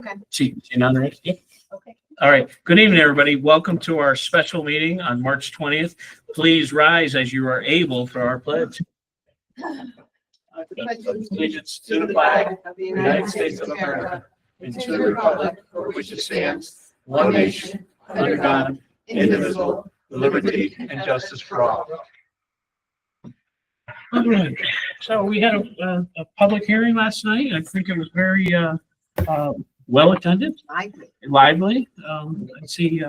Okay. See none there? Yeah. Okay. All right. Good evening, everybody. Welcome to our special meeting on March 20th. Please rise as you are able for our pledge. Allegiance to the flag of the United States of America and to the republic for which it stands, one nation, under God, indivisible, with liberty and justice for all. All right. So we had a public hearing last night. I think it was very well attended, lively. Let's see.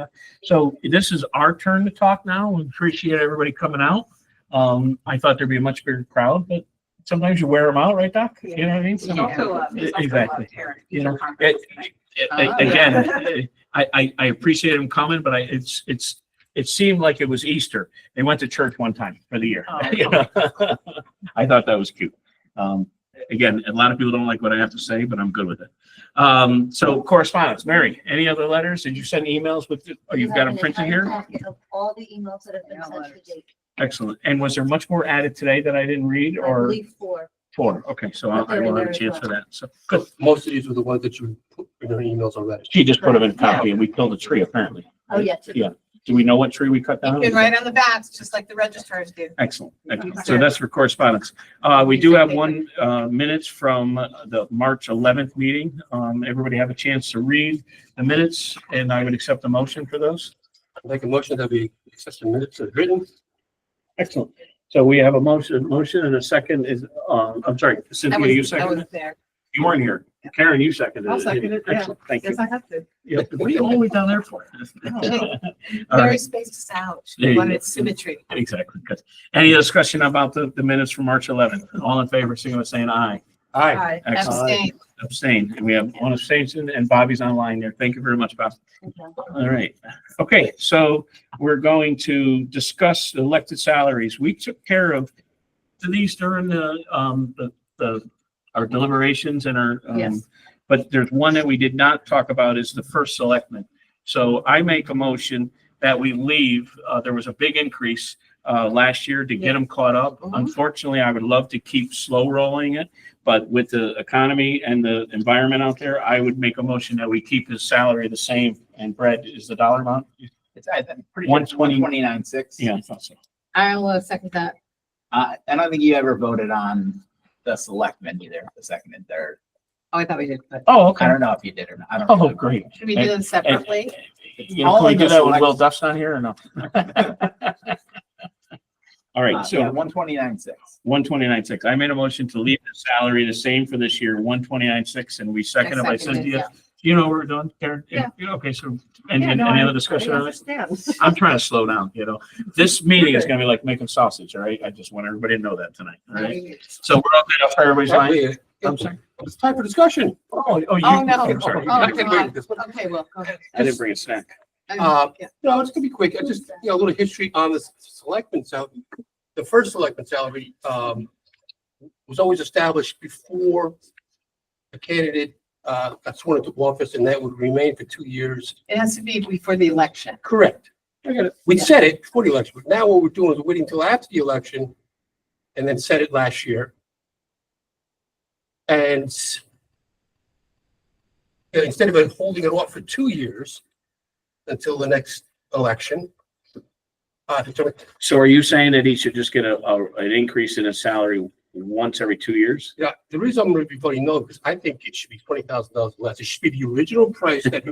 So this is our turn to talk now. We appreciate everybody coming out. I thought there'd be a much bigger crowd, but sometimes you wear them out, right, Doc? You know what I mean? So, exactly. You know, again, I appreciate them coming, but it seemed like it was Easter. They went to church one time for the year. You know? I thought that was cute. Again, a lot of people don't like what I have to say, but I'm good with it. So correspondence, Mary, any other letters? Did you send emails with, you've got them printed here? Of all the emails that have been sent to date. Excellent. And was there much more added today that I didn't read I or? believe 4. 4. Okay, so I will have a chance for that. So good. Most of these were the ones that you put in your emails already. She just put them in copy and we killed a tree apparently. Oh, yes. Yeah. Do we know what tree we cut You down? can write on the backs, just like the registrars do. Excellent. Excellent. So that's for correspondence. We do have one minutes from the March 11th meeting. Everybody have a chance to read the minutes and I would accept the motion for those. Make a motion that we accept the minutes as written. Excellent. So we have a motion and a second is, I'm sorry, Cynthia, you I seconded was it? there. You weren't here. Karen, you seconded it. I'll second it, yeah. Excellent. Thank you. Yes, I have to. Yep. What are you always down there for? All Very right. spaced us out. There We you wanted go. symmetry. Exactly. Good. Any discussion about the minutes from March 11th? All in favor, signal by saying aye. Aye. Excellent. Abstain. Abstain. And we have one abstention and Bobby's online there. Thank you very much, Bob. All right. Okay, so we're going to discuss elected salaries. We took care of these during our deliberations and our, Yes. but there's one that we did not talk about is the first selectman. So I make a motion that we leave, there was a big increase last year to get them caught up. Mhm. Unfortunately, I would love to keep slow rolling it, but with the economy and the environment out there, I would make a motion that we keep his salary the same. And Brad, is the dollar amount? It's I think pretty 120. 129.6. Yeah, I thought so. I'll second that. I don't think you ever voted on the selectmen either, the second and third. Oh, I thought we did, but Oh, I okay. don't know if you did or not. I don't Oh, remember. great. should we do them separately? You know, can we do that when Will Duff's not here or no? All right, Yeah, so 129.6. 129.6. I made a motion to leave the salary the same for this year, 129.6, and we second it by seconded, Cynthia. You know what we're doing, Karen? Yeah. Okay, so, and any other discussion on it? it? I'm trying to slow down, you know. This meeting is gonna be like making sausage, all right? I just want everybody to know that tonight, all right? So we're all good up for everybody's line? I'm sorry. It's time for discussion. Oh, Oh, no. I'm sorry. Oh, I can God. wait this one. Okay, well, go ahead. I didn't bring a snack. No, it's gonna be quick. I just, a little history on the selectman salary. The first selectman salary, was always established before a candidate, got sworn into office, and that would remain for 2 years. It has to be before the election. Correct. We said it before the election, but now what we're doing is we're waiting until after the election and then said it last year. And instead of holding it off for 2 years until the next election, So are you saying that he should just get an increase in his salary once every 2 years? yeah, the reason I'm going to be voting no, because I think it should be $20,000 less. It should be the original price that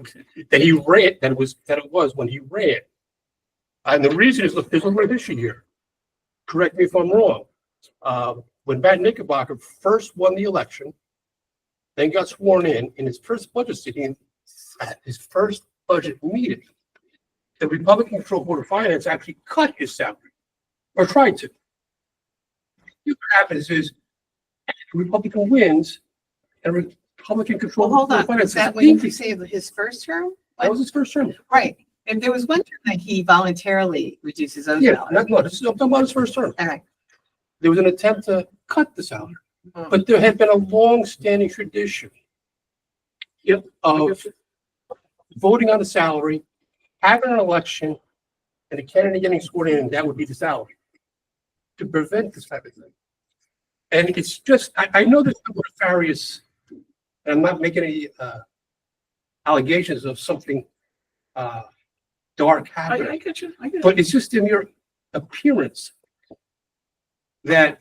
he ran, that it was when he ran. And the reason is, look, there's a little issue here. Correct me if I'm wrong. When Matt Knickerbocker first won the election, then got sworn in his first budget sitting, his first budget meeting, the Republican-controlled Board of Finance actually cut his salary, or tried to. What happens is, the Republican wins, and Republican-controlled Well, hold Board of on. Finance Is that has what you increased. say of his first term? That was his first term. Right. And there was one term that he voluntarily reduced his own Yeah, salary. no, this is, I'm talking about his first term. All right. There was an attempt to cut the salary, Mm. but there had been a long-standing tradition of voting on the salary, having an election, and a candidate getting sworn in, and that would be the salary, to prevent this type of thing. And it's just, I know there's a nefarious, and I'm not making any allegations of something, dark I happening. get you. I get you. But it's just in your appearance that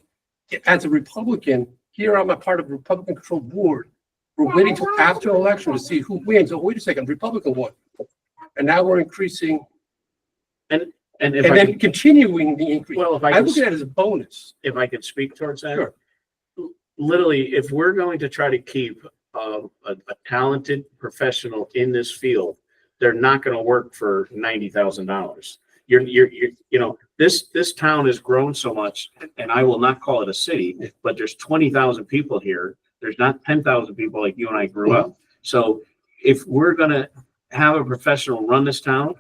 as a Republican, here I'm a part of a Republican controlled board. We're waiting till after election to see who wins. Oh, wait a second, Republican won. And now we're increasing And and if I then could, continuing the increase. well, if I I look could, at it as a bonus. if I could speak towards that. Sure. Literally, if we're going to try to keep a talented professional in this field, they're not going to work for $90,000. This town has grown so much, and I will not call it a city, but there's 20,000 people here. There's not 10,000 people like you and I grew up. So if we're going to have a professional run this town,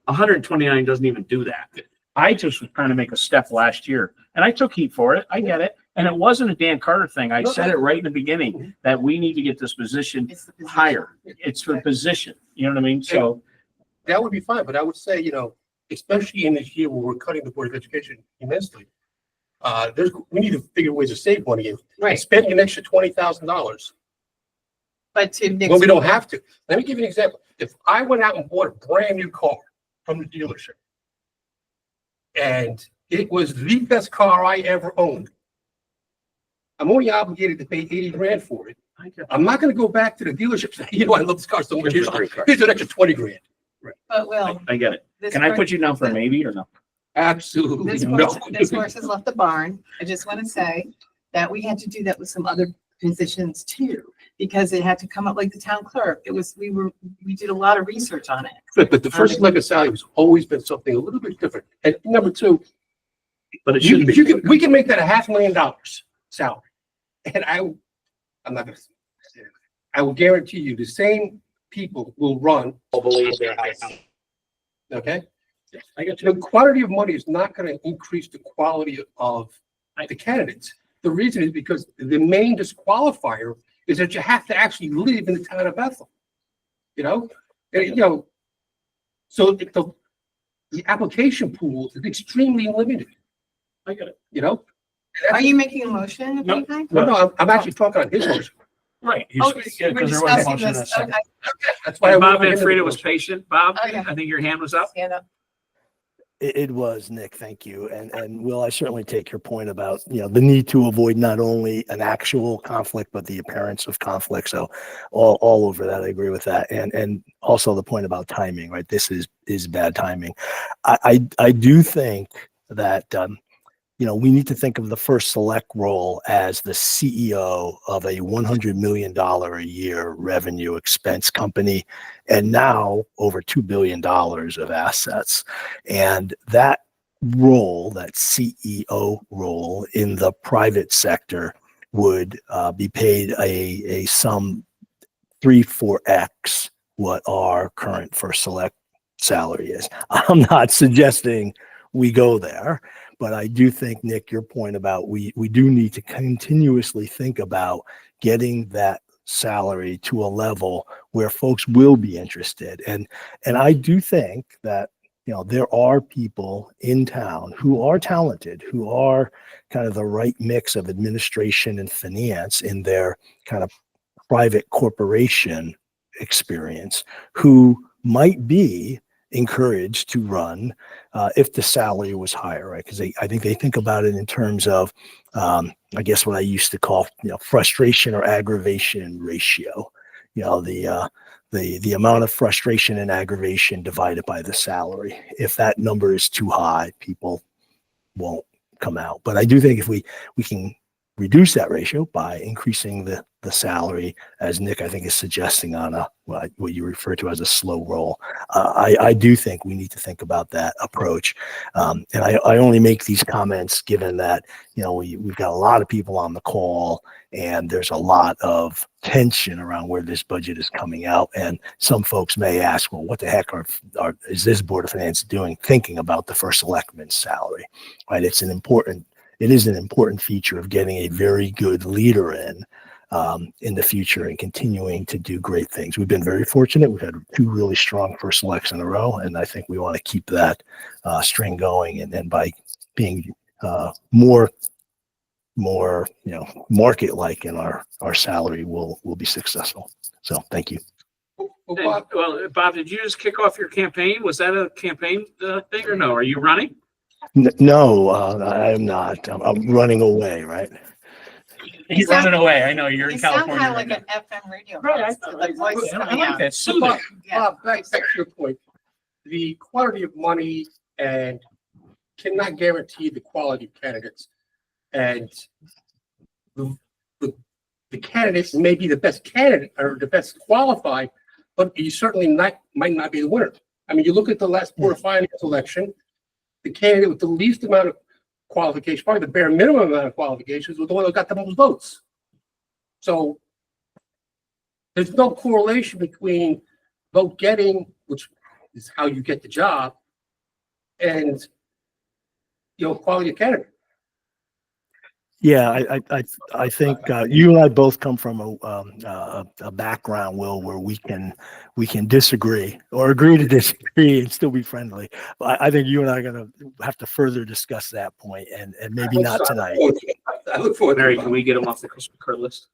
129 doesn't even do that. I just was trying to make a step last year, and I took heat for it. I get it. And it wasn't a Dan Carter thing. I said it right in the beginning that we need to get this position It's the position. higher. It's the position. You know what I mean? So That would be fine, but I would say, especially in this year where we're cutting the Board of Education immensely, we need to figure ways to save money and Right, spending an extra $20,000 but to Nick's. when we don't have to. Let me give you an example. If I went out and bought a brand new car from the dealership and it was the best car I ever owned, I'm only obligated to pay 80 grand for it. I'm not going to go back to the dealership and say, I love this car so much. It's a great car. Here's an extra 20 grand. But Will. I get it. this Can I per- put you down for a maybe or no? Absolutely This no. horse has left the barn. I just want to say that we had to do that with some other positions too, because it had to come up like the town clerk. We did a lot of research on it. But the first leg of salary has always been something a little bit different. And number two, But it shouldn't be. we can make that $500,000 salary. And I'm not gonna say it. I will guarantee you the same people will run. Believe their house. Okay? I get you. The quantity of money is not gonna increase the quality of the candidates. The reason is because the main disqualifier is that you have to actually live in the town of Bethel. So the application pool is extremely limited, I get it. Are you making a motion of No. any kind? No, I'm actually talking on his motion. Right. Oh, Yeah, we're 'cause there was a discussing motion and a this. second. Okay, That's why. I Bob went into the Manfreda was motion. patient. Bob, Oh, yeah. I think your hand was up. stand up. It was, Nick, thank you. And Will, I certainly take your point about, the need to avoid not only an actual conflict, but the appearance of conflict. So all over that, I agree with that. And also the point about timing, right? This is bad timing. I do think that, we need to think of the First Select role as the CEO of a $100 million a year revenue expense company, and now over $2 billion of assets. And that role, that CEO role in the private sector, would be paid a sum 3-4x what our current First Select salary is. I'm not suggesting we go there, but I do think, Nick, your point about we do need to continuously think about getting that salary to a level where folks will be interested. And I do think that, there are people in town who are talented, who are kind of the right mix of administration and finance in their kind of private corporation experience, who might be encouraged to run if the salary was higher, right? Because I think they think about it in terms of, I guess what I used to call, frustration or aggravation ratio. The amount of frustration and aggravation divided by the salary. If that number is too high, people won't come out. But I do think if we can reduce that ratio by increasing the salary, as Nick, I think, is suggesting on what you refer to as a slow roll. I do think we need to think about that approach. And I only make these comments given that, we've got a lot of people on the call and there's a lot of tension around where this budget is coming out. And some folks may ask, well, what the heck is this Board of Finance doing thinking about the First Selectman's salary, right? It is an important feature of getting a very good leader in the future and continuing to do great things. We've been very fortunate. We've had 2 really strong First Selects in a row, and I think we want to keep that string going. And then by being more market-like in our salary, we'll be successful. So thank you. Well, Well, Bob, did you just kick off your campaign? Was that a campaign thing or no? Are you running? No, I am not. I'm running away, right? You're sound- running away. I know, you're You in sound California kind of right like now. an FM radio. Right, host, I- the voice is I coming like out. that. So Soothing. Bob, Yeah. Bob, back to your point. The quantity of money and cannot guarantee the quality of candidates. And the, the candidate may be the best candidate or the best qualified, but you certainly might not be the winner. I mean, you look at the last Board of Finance election, the candidate with the least amount of qualifications, probably the bare minimum amount of qualifications, was the one that got the most votes. So there's no correlation between vote getting, which is how you get the job, and quality of candidate. Yeah, I think you and I both come from a background, Will, where we can disagree or agree to disagree and still be friendly. But I think you and I are going to have to further discuss that point, and maybe not tonight. I look forward Mary, to can it. we get them off the Christmas card list?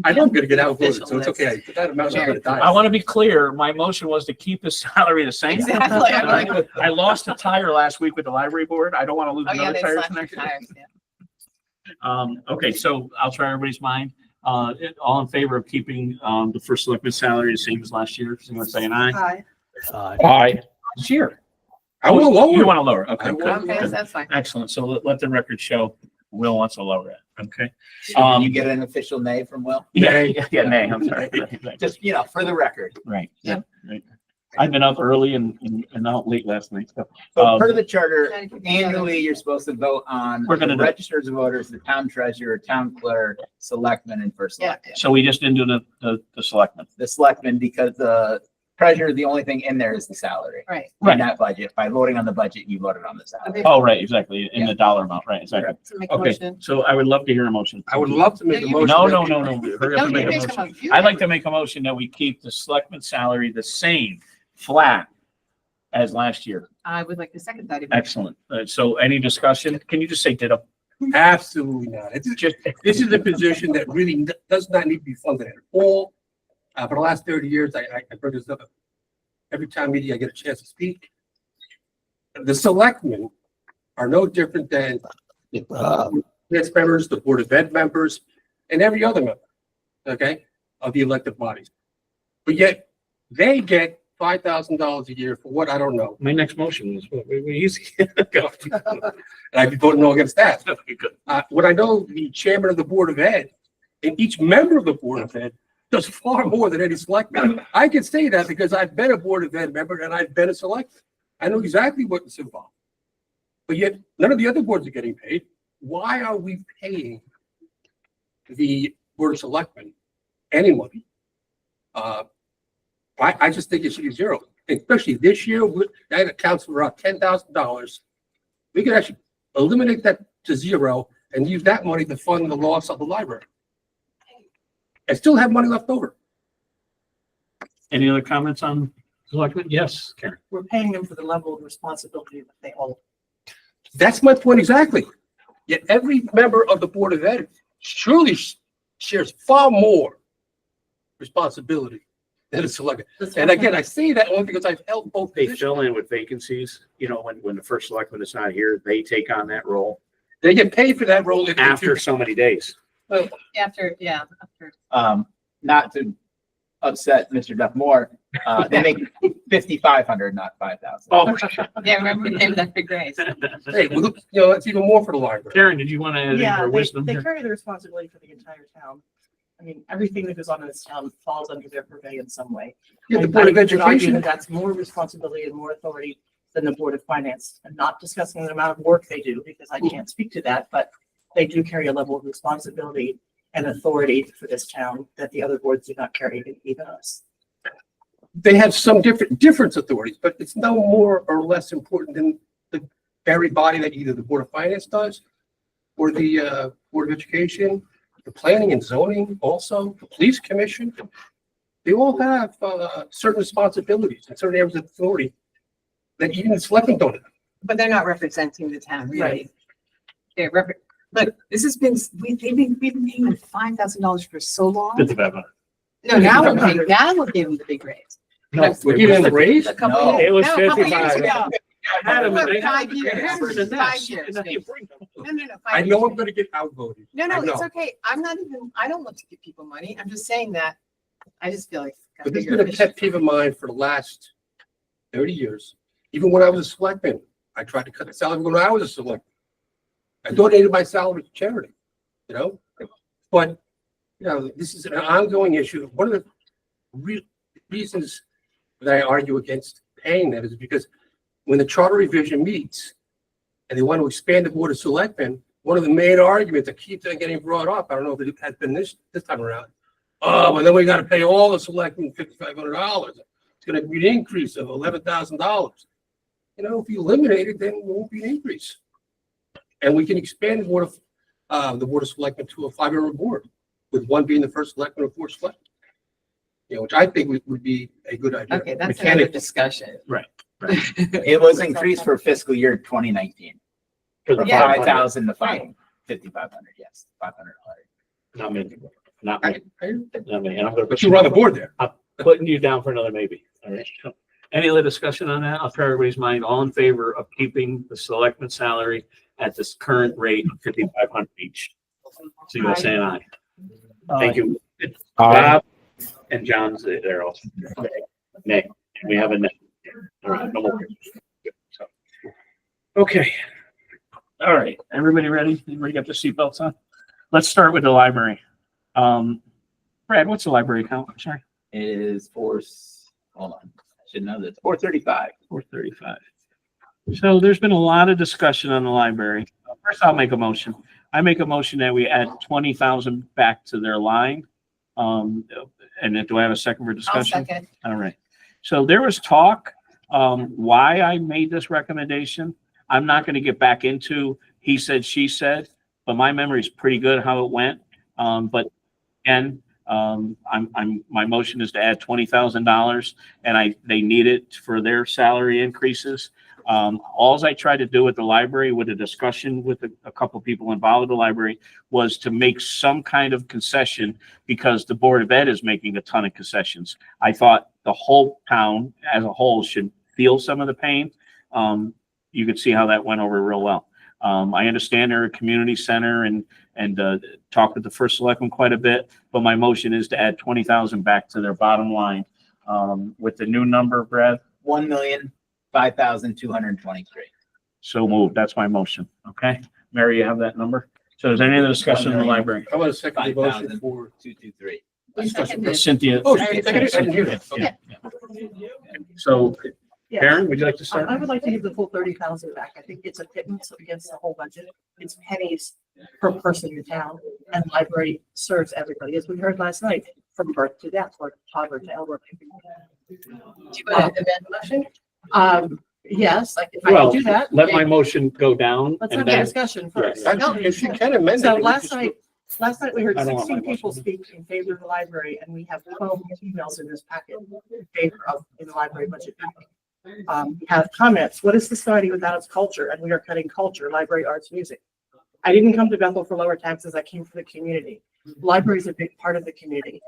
I know I'm gonna get outvoted, so it's okay. That amount's not gonna die. I want to be clear. My motion was to keep his salary the same. Exactly. I'm like- I lost a tire last week with the library board. I don't want to lose Oh, yeah, another they tire slashed tonight. your tires, yeah. Okay, so I'll try everybody's mind. All in favor of keeping the first selectman salary the same as last year? Someone saying aye? Hi. Aye. This year. I will lower You it. want to lower? Okay, I will. good, Okay, good. that's fine. Excellent. So let the record show Will wants to lower it. Okay. Can you get an official nay from Will? Yeah, nay, I'm sorry. Just, for the record. Right. Yeah. Right. I've been up early and out late last night. So, So per the charter, Trying to keep it together. annually, you're supposed to vote on We're gonna the do it. registers of voters, the town treasurer, town clerk, selectmen, and first Yeah. selectman. so we just didn't do the selectmen. The selectmen, because the treasurer, the only thing in there is the salary. Right. Right. In that budget, by voting on the budget, you voted on the salary. Okay. Oh, right, exactly. In the dollar amount, right, exactly. So make a Okay, motion. so I would love to hear a motion. I would love to make a No, motion. No, that no, we- no, no. Hurry No, up and make you a make a motion. motion. I'd like to make a motion that we keep the selectman salary the same, flat as last year. I would like to second that. Excellent. So any discussion? Can you just say ditto? Absolutely not. It's just, this is a position that really does not need to be funded at all. For the last 30 years, I bring this up every time meeting I get a chance to speak. The selectmen are no different than finance members, the Board of Ed members, and every other member, okay, of the elected bodies. But yet, they get $5,000 a year for what, I don't know. My next motion is, we're easy. Go. And I'd be voting no against that. Okay, good. What I know, the chairman of the Board of Ed, and each member of the Board of Ed does far more than any selectman. I can say that because I've been a Board of Ed member and I've been a selectman. I know exactly what's involved. But yet, none of the other boards are getting paid. Why are we paying the Board of Selectmen any money? I just think it should be zero, especially this year, that accounts for around $10,000. We could actually eliminate that to zero and use that money to fund the loss of the library. And still have money left over. Any other comments on selectmen? Yes, Karen. We're paying them for the level of responsibility that they hold. That's my point exactly. Yet every member of the Board of Ed surely shares far more responsibility than a selectman. And again, I say that only because I've held both They positions. fill in with vacancies, when the first selectman is not here, they take on that role They get paid for that role. after so many days. After. Not to upset Mr. Duff more, they make 5,500, not 5,000. Oh, Yeah, remember we named that big raise. Hey, well, it's even more for the library. Karen, did you want to add any Yeah, more wisdom they here? carry the responsibility for the entire town. I mean, everything that goes on in this town falls under their purvey in some way. Yeah, the And Board of I would argue Education. that that's more responsibility and more authority than the Board of Finance. I'm not discussing the amount of work they do because I can't speak to that, but they do carry a level of responsibility and authority for this town that the other boards do not carry, even us. They have some different authorities, but it's no more or less important than the very body that either the Board of Finance does or the Board of Education, the Planning and Zoning also, the Police Commission. They all have certain responsibilities and certain areas of authority that even the selectmen don't have. But they're not representing the town, really. Right. Look, this has been, we've been paying them $5,000 for so long. 5,500. No, now we're giving the big raise. No, we're giving them a raise? A couple No. years- It was no, a couple years 55. ago. Adam, What, they 5 have- years? they have heard of this. 5 years, And then you maybe. bring them. No, I 5 know years. I'm gonna get outvoted. No, I it's know. okay. I don't want to give people money. I'm just saying that. I just feel like. it's got But this has bigger been a pet peeve of mine for the last 30 years. Even when I was a selectman, I tried to cut the salary when I was a selectman. I donated my salary to charity, you know? But, you know, this is an ongoing issue. One of the reasons that I argue against paying that is because when the charter revision meets and they want to expand the board of selectmen, one of the main arguments that keeps on getting brought up, I don't know if it has been this time around. Oh, well, then we got to pay all the selectmen $5,500. It's going to be an increase of $11,000. You know, if you eliminate it, then it won't be an increase. And we can expand the board of selectmen to a 5-member board, with one being the first selectman or 4 selectmen. You know, which I think would be a good idea. Okay, that's another Mechanic- discussion. It was increased for fiscal year 2019. For the From Yeah. 5,000 to Right. 5,500, yes, 500. Not me, not me, I- not me. And I'm gonna But you were on the board there. putting you down for another maybe. All right. Any other discussion on that? I'll try everybody's mind. All in favor of keeping the selectman salary at this current rate of 5,500 each? So you're saying aye. Thank you. Bob and John's there also. Nay. We have a nay. All right, no more. So, okay. All right, everybody ready? Everybody got their seatbelts on? Let's start with the library. Brad, what's the library account? I'm sorry. It is hold on, I should know this, 435. 435. So there's been a lot of discussion on the library. First, I'll make a motion. I make a motion that we add 20,000 back to their line. And then do I have a second for I'll discussion? second. All right. So there was talk, why I made this recommendation. I'm not going to get back into he said, she said, but my memory is pretty good how it went. But again, my motion is to add $20,000 and they need it for their salary increases. Alls I tried to do with the library with a discussion with a couple of people involved in the library was to make some kind of concession because the Board of Ed is making a ton of concessions. I thought the whole town as a whole should feel some of the pain. You could see how that went over real well. I understand they're a community center and talk with the first selectman quite a bit, but my motion is to add 20,000 back to their bottom line. With the new number, Brad? 1,005,223. So moved. That's my motion. Okay. Mary, you have that number? So is there any other discussion in the library? I want to second the motion for 5,223. Seconded. Cynthia. Oh, she seconded it? I didn't hear that. Yeah, yeah. So Karen, would you like to start? I would like to give the full 30,000 back. I think it's a pittance against the whole budget. It's pennies per person in town, and library serves everybody, as we heard last night, from birth to death, or toddler to elder. Do you want to amend the motion? Yes, if I Well, can do that. let my motion go down Let's and have a then, discussion first. Actually, if she can amend it. So we last just- night we heard I don't want 16 my people motion. speak in favor of the library, and we have 12 emails in this packet in favor of in the library budget. We have comments. What is society without its culture? And we are cutting culture, library, arts, music. I didn't come to Bethel for lower taxes. I came for the community. Library is a big part of the community.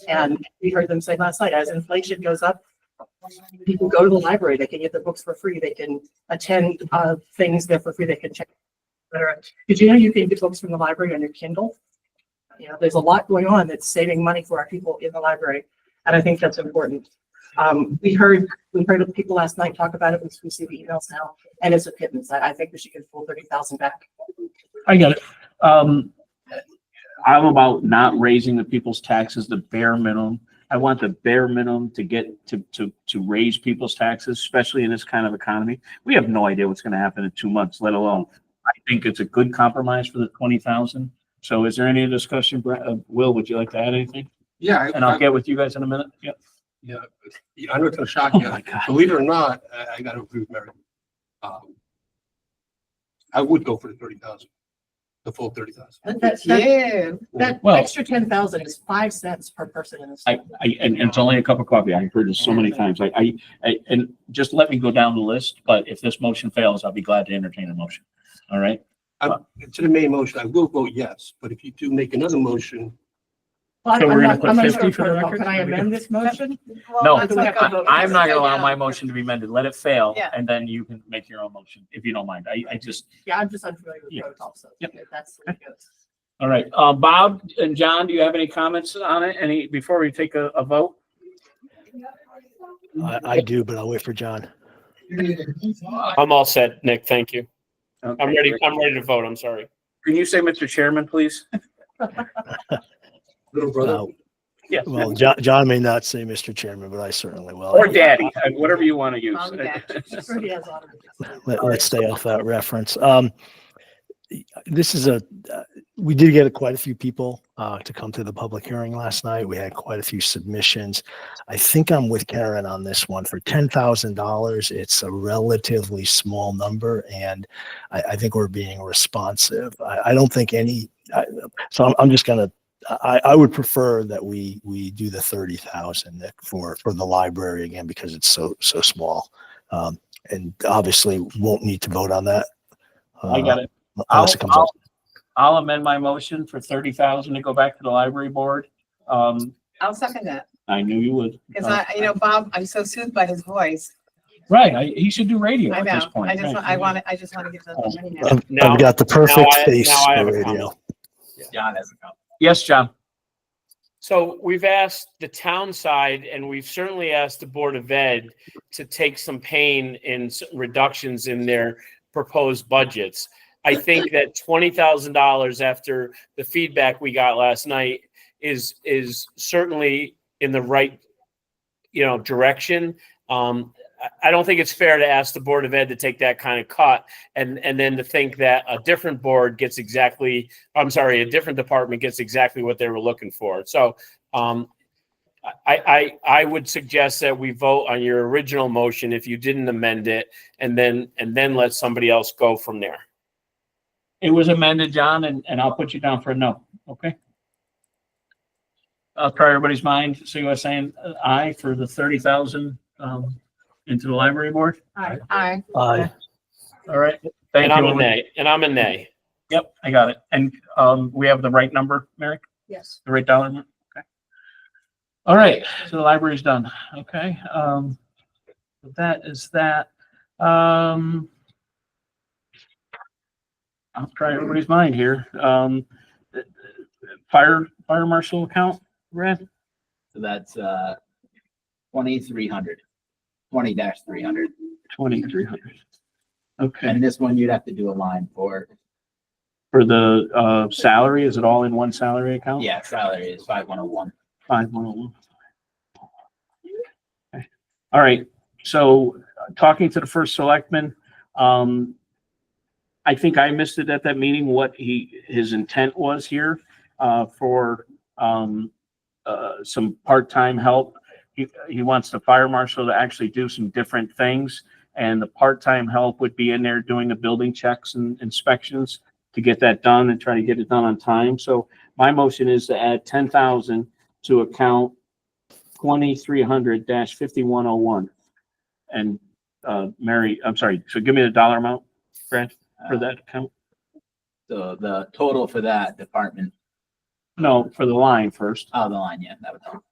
And we heard them say last night, as inflation goes up, people go to the library. They can get their books for free. They can attend things there for free. They can check. Etc. Did you know you can get books from the library on your Kindle? You know, there's a lot going on that's saving money for our people in the library, and I think that's important. We heard people last night talk about it. We see the emails now, and it's a pittance. I think we should get full 30,000 back. I get it. I'm about not raising the people's taxes, the bare minimum. I want the bare minimum to get to raise people's taxes, especially in this kind of economy. We have no idea what's going to happen in 2 months, let alone. I think it's a good compromise for the 20,000. So is there any discussion? Will, would you like to add anything? Yeah. And I'll get with you guys in a minute. Yep. Yeah, I know it's gonna shock Oh you. my God. Believe it or not, I gotta agree with Mary. I would go for the 30,000, the full 30,000. That Well- extra 10,000 is 5 cents per person in the state. And it's only a cup of coffee. I heard this so many times. And just let me go down the list, but if this motion fails, I'll be glad to entertain a motion. All right? To the main motion, I will vote yes, but if you do make another motion Well, So we're I'm gonna not- put I'm not 50 sure for the protocol. record? Can I amend this motion? No, let's do we look have to up- vote? I'm not gonna allow Yeah. my motion to be amended. Let it fail, Yeah. and then you can make your own motion, if you don't mind. I just, Yeah, I'm just unfamiliar with Yeah. protocol, so Yep. that's the way it goes. all right. Bob and John, do you have any comments on it? Any, before we take a vote? I do, but I'll wait for John. I'm all set, Nick. Thank you. I'm Okay. ready. I'm ready to vote. I'm sorry. Can you say, Mr. Chairman, please? Little brother. Uh, Yes. Well, John may not say Mr. Chairman, but I certainly will. Or daddy, whatever you want to use. Mom and dad. Sure he has audited. Let's stay off that reference. This is we did get quite a few people to come to the public hearing last night. We had quite a few submissions. I think I'm with Karen on this one. For $10,000, it's a relatively small number, and I think we're being responsive. I don't think so I'm just gonna, I would prefer that we do the 30,000 for the library again, because it's so small. And obviously won't need to vote on that. I got it. Unless it comes up. I'll amend my motion for 30,000 to go back to the library board. I'll second that, I knew you would. because Bob, I'm so soothed by his voice. Right, he should do radio I at this know, point. I just, right. I just want to give them money now. I've got the perfect now face I have for a radio. comment. John has a comment. Yes, John. So we've asked the town side, and we've certainly asked the Board of Ed to take some pain in reductions in their proposed budgets. I think that $20,000 after the feedback we got last night is certainly in the right, direction. I don't think it's fair to ask the Board of Ed to take that kind of cut and then to think that a different department gets exactly what they were looking for. So I would suggest that we vote on your original motion if you didn't amend it, and then let somebody else go from there. It was amended, John, and I'll put you down for a no, okay? I'll try everybody's mind, so you were saying aye for the 30,000 into the library board? Aye. Aye. All right, thank And I'm a you. nay. And I'm a nay. Yep, I got it. And we have the right number, Mary? Yes. The right dollar amount? Okay. All right, so the library's done. Okay. That is that. I'll try everybody's mind here. Fire marshal account, Brad? So that's 2,300, 20-300. 2,300. Okay. And this one you'd have to do a line for. For the salary, is it all in one salary account? Yeah, salary is 5,101. 5,101. Okay. All right, so talking to the first selectman, I think I missed it at that meeting, what his intent was here, for, some part-time help. He wants the fire marshal to actually do some different things, and the part-time help would be in there doing the building checks and inspections to get that done and try to get it done on time. So my motion is to add 10,000 to account 2,300-5101. And Mary, I'm sorry, so give me the dollar amount, Brad, for that account? So the total for that department, No, for the line first. the line, yeah, that would help.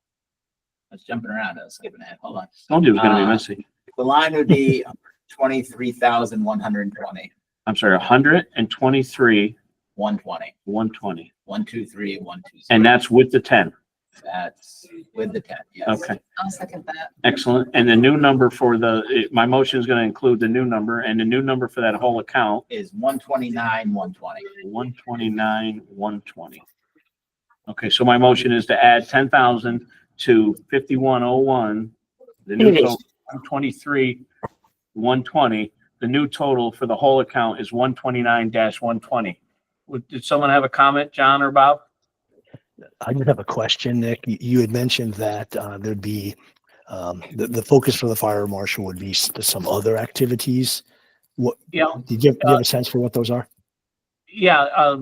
I was jumping around, I was skipping ahead, hold on. Don't do, it's gonna be Uh, messy. The line would be 23,120, I'm sorry, 123, 120, 120. 123, 120. And that's with the 10. That's with the 10, yes. Okay, I'll second that. excellent. And the new number for my motion is gonna include the new number, and the new number for that whole account, Is 129, 120. 129, 120. Okay, so my motion is to add 10,000 to 5101. The new total, 123, 120. The new total for the whole account is 129-120. Did someone have a comment, John or Bob? I just have a question, Nick. You had mentioned that there'd be the focus for the fire marshal would be some other activities. What Yeah. did you have a sense for what those are? Yeah,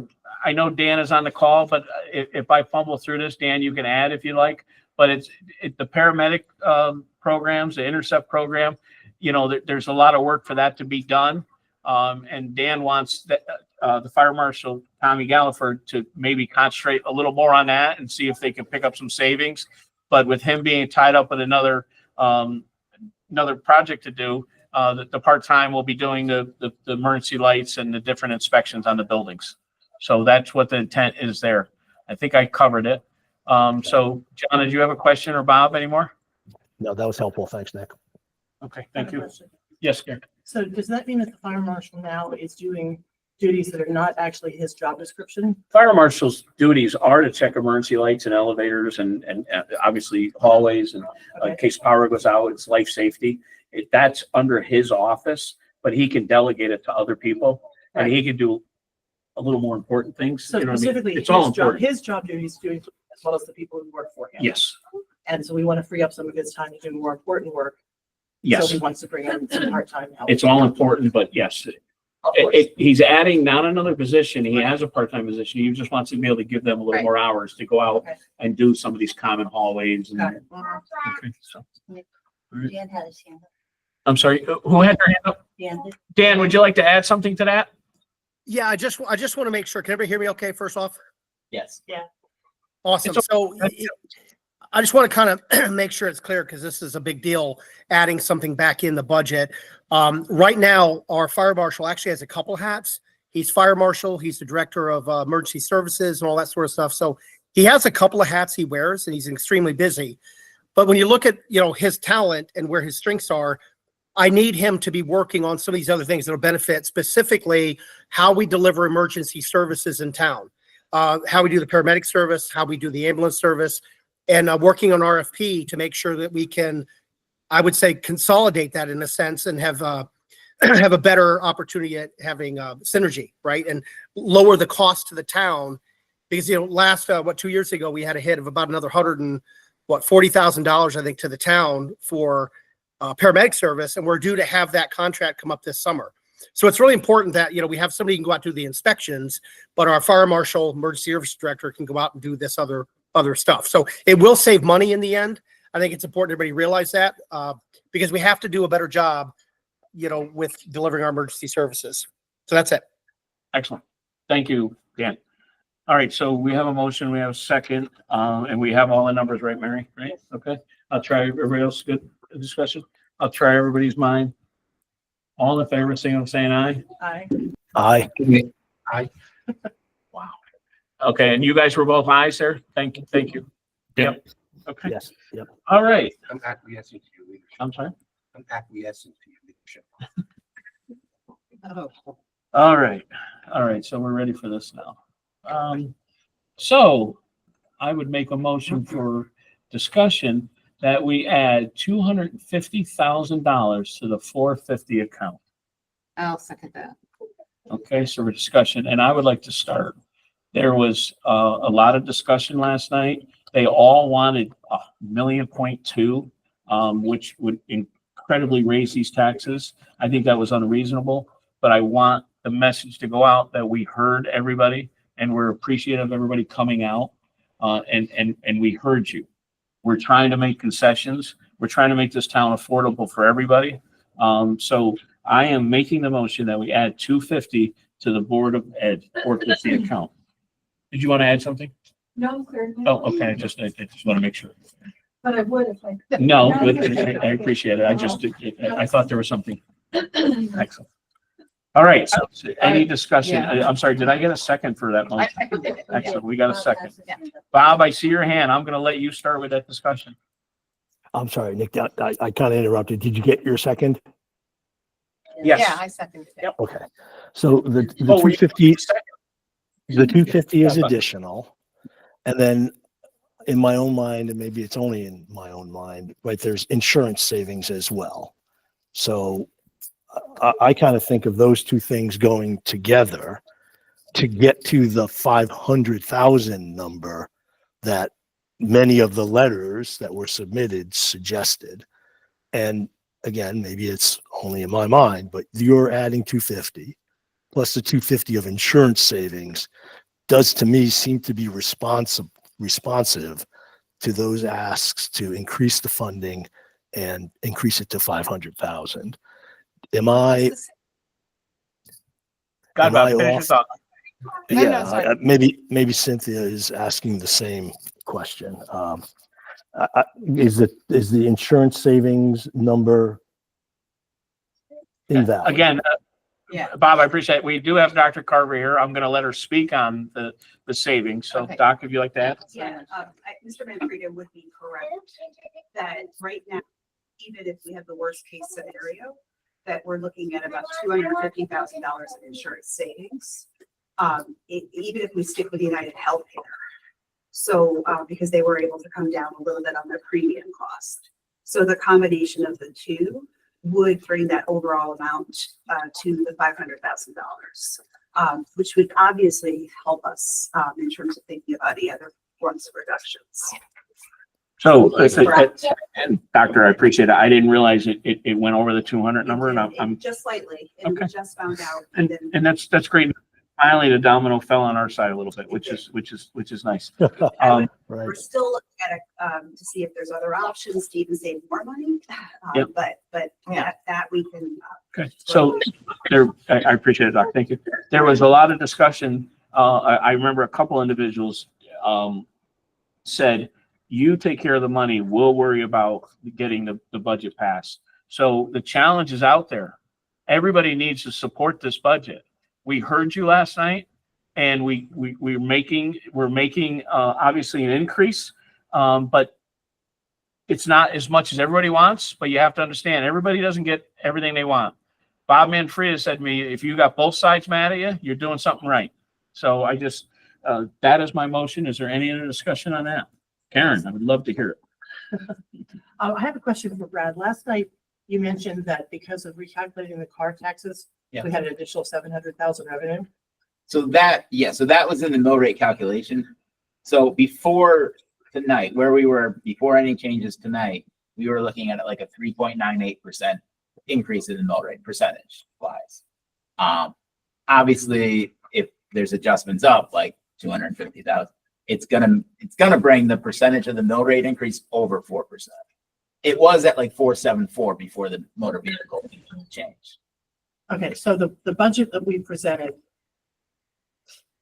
I know Dan is on the call, but if I fumble through this, Dan, you can add if you like. But it's the paramedic programs, the intercept program, there's a lot of work for that to be done. And Dan wants the fire marshal, Tommy Galliford, to maybe concentrate a little more on that and see if they can pick up some savings. But with him being tied up with another project to do, the part-time will be doing the emergency lights and the different inspections on the buildings. So that's what the intent is there. I think I covered it. So John, did you have a question, or Bob anymore? No, that was helpful. Thanks, Nick. Okay, thank you. Yes, Gary. So does that mean that the fire marshal now is doing duties that are not actually his job description? Fire marshal's duties are to check emergency lights and elevators and obviously hallways, and in case power goes out, it's life safety. That's under his office, but he can delegate it to other people, and he can do a little more important things. So You know what I mean? specifically, It's all important. his job duties doing as well as the people who work for him. Yes, And so we want to free up some of his time to do more important work. yes. So he wants to bring in some part-time help. It's all important, but yes, Of course. he's adding not another position. He has a part-time position. He just wants to be able to give them a little Right. more hours to go out Okay. and do some of these common hallways. Got And, it. okay, so. Dan had his hand up. I'm sorry, who had their hand up? Dan did. Dan, would you like to add something to that? Yeah, I just want to make sure. Can everybody hear me okay, first off? Yes. Awesome. It's So I just want to kind of make sure it's clear, because this is a big deal, adding something back in the budget. Right now, our fire marshal actually has a couple hats. He's fire marshal, he's the director of emergency services and all that sort of stuff. So he has a couple of hats he wears, and he's extremely busy. But when you look at, his talent and where his strengths are, I need him to be working on some of these other things that will benefit, specifically how we deliver emergency services in town, how we do the paramedic service, how we do the ambulance service, and working on RFP to make sure that we can, I would say, consolidate that in a sense and have have a better opportunity at having synergy, right? And lower the cost to the town, because last 2 years ago we had a hit of about another $40,000, I think, to the town for paramedic service, and we're due to have that contract come up this summer. So it's really important that we have somebody who can go out and do the inspections, but our fire marshal, emergency service director can go out and do this other stuff. So it will save money in the end. I think it's important everybody realize that, because we have to do a better job, with delivering our emergency services. So that's it. Excellent. Thank you, Dan. All right, so we have a motion, we have a second, and we have all the numbers, right, Mary? Right? Okay. I'll try everybody else. Good discussion. I'll try everybody's mind. All in favor, saying aye. Aye. Aye. Wow. Okay, and you guys were both ayes there? Thank you. Thank you. Yep. Okay. Yes. Yep. All right. I'm acquiescing to your leadership. I'm sorry. I'm acquiescing to your leadership. All right. All right. So we're ready for this now. So I would make a motion for discussion that we add $250,000 to the 450 account. I'll second that. Okay, so we're discussion, and I would like to start. There was a lot of discussion last night. They all wanted $1.2 million, which would incredibly raise these taxes. I think that was unreasonable, but I want the message to go out that we heard everybody and we're appreciative of everybody coming out, and we heard you. We're trying to make concessions. We're trying to make this town affordable for everybody. So I am making the motion that we add 250 to the Board of Ed 450 account. Did you want to add something? No, sir. Oh, okay. I just want to make sure. But I would if I. No, I appreciate it. I thought there was something. Excellent. All right. So any discussion? Yeah. I'm sorry. Did I get a second for that motion? I did it. Excellent. We got a Bob second. has his hand up. Bob, I see your hand. I'm going to let you start with that discussion. I'm sorry, Nick. I kind of interrupted. Did you get your second? Yes. Yeah, I seconded it. Okay. So the Oh, were you- 250, the 250 is additional. And then in my own mind, and maybe it's only in my own mind, right, there's insurance savings as well. So I kind of think of those two things going together to get to the 500,000 number that many of the letters that were submitted suggested. And again, maybe it's only in my mind, but you're adding 250 plus the 250 of insurance savings does to me seem to be responsive to those asks to increase the funding and increase it to 500,000. Am I God, Am I Bob, finish your off? thought. No, no, Yeah, sorry. maybe Cynthia is asking the same question. Is the insurance savings number invalid? Again, Yeah. Bob, I appreciate it. We do have Dr. Carver here. I'm going to let her speak on the savings. So Okay. Doc, if you like to add. Yeah, Mr. Manfreda would be correct that right now, even if we have the worst case scenario, that we're looking at about $250,000 in insurance savings. Even if we stick with United Healthcare. So, because they were able to come down a little bit on their premium cost. So the combination of the two would bring that overall amount to the $500,000, which would obviously help us in terms of thinking about the other forms of reductions. So, Correct. and Doctor, I appreciate it. I didn't realize it went over the 200 number, and I'm Just slightly, and we Okay. just found out. and that's great. Finally, the domino fell on our side a little bit, which is nice. We're Right. still looking at it to see if there's other options to even save more money. Yep. But Yeah. that we can. Okay, so I appreciate it, Doc. Thank you. There was a lot of discussion. I remember a couple individuals said, "You take care of the money. We'll worry about getting the budget passed." So the challenge is out there. Everybody needs to support this budget. We heard you last night, and we're making obviously an increase, but it's not as much as everybody wants. But you have to understand, everybody doesn't get everything they want. Bob Manfreda said to me, "If you got both sides mad at you, you're doing something right." So I just that is my motion. Is there any other discussion on that? Karen, I would love to hear it. I have a question for Brad. Last night, you mentioned that because of recalculating the car taxes, Yeah. we had an additional 700,000 revenue. So that was in the mill rate calculation. So before tonight, where we were, before any changes tonight, we were looking at it like a 3.98% increase in the mill rate percentage wise. Obviously, if there's adjustments up like 250,000, it's gonna bring the percentage of the mill rate increase over 4%. It was at like 4.74 before the motor vehicle change. Okay, so the budget that we presented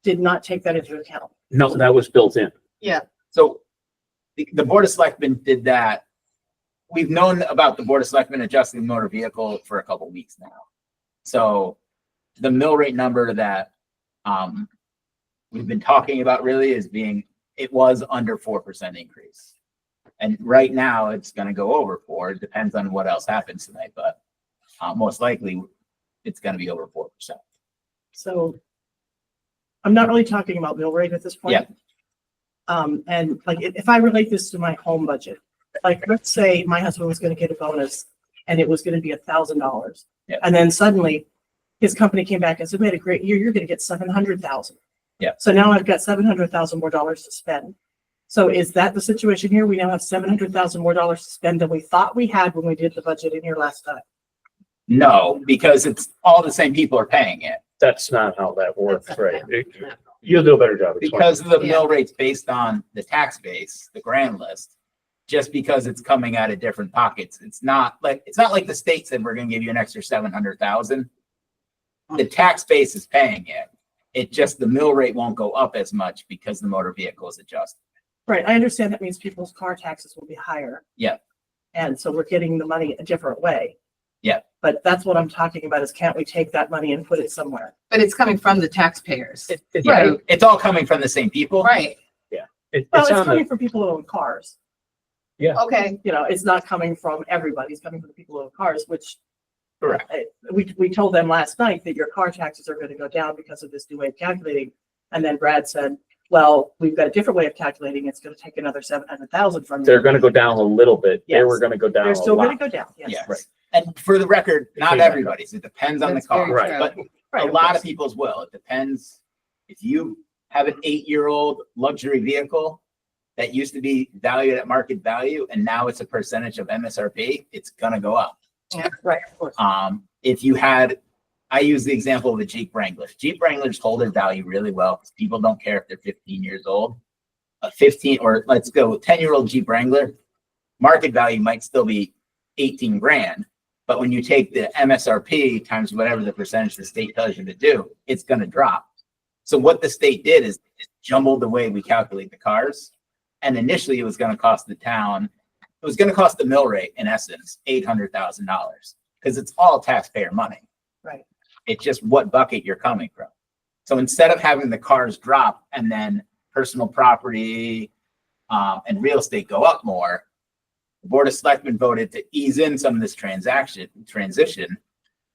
did not take that into account. No, that was built in. So the Board of Selectmen did that. We've known about the Board of Selectmen adjusting the motor vehicle for a couple weeks now. So the mill rate number that we've been talking about really it was under 4% increase. And right now it's gonna go over 4. It depends on what else happens tonight, but most likely it's gonna be over 4%. So I'm not really talking about mill rate at this point. Yeah. And like, if I relate this to my home budget, like, let's say my husband was gonna get a bonus and it was gonna be $1,000. Yeah. And then suddenly his company came back and said, "We had a great year, you're gonna get 700,000. Yeah. So now I've got 700,000 more dollars to spend. So is that the situation here? We now have 700,000 more dollars to spend than we thought we had when we did the budget in here last time. No, because it's all the same people are paying it. That's not how that works, right? You'll do a better job. Because the mill rate's based on the tax base, the grand list, just because it's coming out of different pockets. It's not like the state said, we're gonna give you an extra 700,000. The tax base is paying it. It just, the mill rate won't go up as much because the motor vehicle is adjusted. Right, I understand that means people's car taxes will be higher. Yeah. And so we're getting the money a different way. Yeah. But that's what I'm talking about is can't we take that money and put it somewhere? But it's coming from the taxpayers. Yeah, it's all coming from the same people. Right. Well, it's coming from people who own cars. Okay. You know, it's not coming from everybody. It's coming from the people who own cars, which Correct. we told them last night that your car taxes are going to go down because of this new way of calculating. And then Brad said, well, we've got a different way of calculating. It's going to take another 700,000 from you. They're going to go down a little bit. They Yes. were going to go down They're a still going to lot. go down. Yes. Yeah. Right. And for the record, not came back up. everybody's. It depends on the That's car. very Right. true. But Right, a lot of people's will. It depends. If you have an 8-year-old luxury vehicle that used to be valued at market value and now it's a percentage of MSRP, it's gonna go up. Right, of course. If you had, I use the example of a Jeep Wrangler. Jeep Wranglers hold their value really well because people don't care if they're 15 years old. A 15 or let's go 10-year-old Jeep Wrangler, market value might still be 18 grand, But when you take the MSRP times whatever the percentage the state tells you to do, it's going to drop. So what the state did is jumbled the way we calculate the cars. And initially it was going to cost the town, it was going to cost the mill rate in essence, $800,000 because it's all taxpayer money. Right. It's just what bucket you're coming from. So instead of having the cars drop and then personal property and real estate go up more, the Board of Selectmen voted to ease in some of this transition